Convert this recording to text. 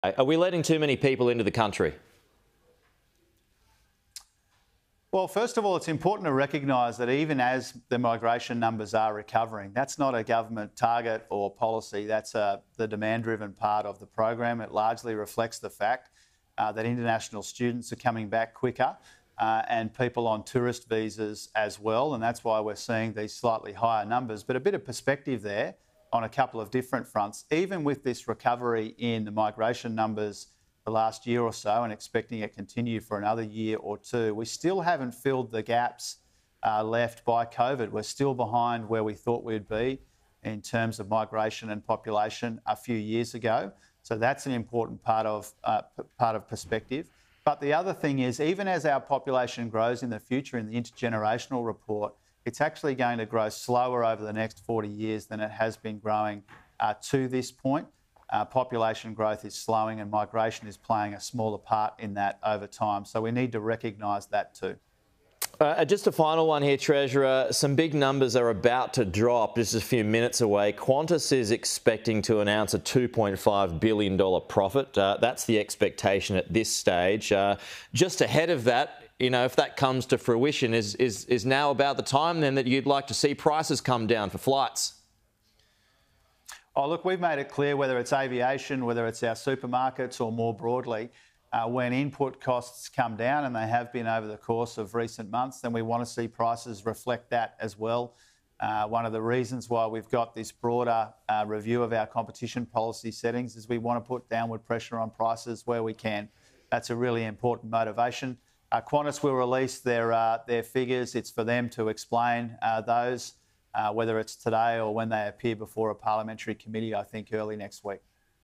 Are we letting too many people into the country? Well, first of all, it's important to recognise that even as the migration numbers are recovering, that's not a government target or policy. That's the demand-driven part of the program. It largely reflects the fact that international students are coming back quicker and people on tourist visas as well. And that's why we're seeing these slightly higher numbers. But a bit of perspective there on a couple of different fronts. Even with this recovery in the migration numbers the last year or so and expecting it to continue for another year or two, we still haven't filled the gaps left by COVID. We're still behind where we thought we'd be in terms of migration and population a few years ago. So that's an important part of perspective. But the other thing is, even as our population grows in the future in the intergenerational report, it's actually going to grow slower over the next 40 years than it has been growing to this point. Population growth is slowing and migration is playing a smaller part in that over time. So we need to recognise that too. Just a final one here, Treasurer. Some big numbers are about to drop. This is a few minutes away. Qantas is expecting to announce a $2.5 billion profit. That's the expectation at this stage. Just ahead of that, if that comes to fruition, is now about the time then that you'd like to see prices come down for flights? Oh, look, we've made it clear, whether it's aviation, whether it's our supermarkets or more broadly, when input costs come down, and they have been over the course of recent months, then we want to see prices reflect that as well. One of the reasons why we've got this broader review of our competition policy settings is we want to put downward pressure on prices where we can. That's a really important motivation. Qantas will release their figures. It's for them to explain those, whether it's today or when they appear before a parliamentary committee, I think early next week.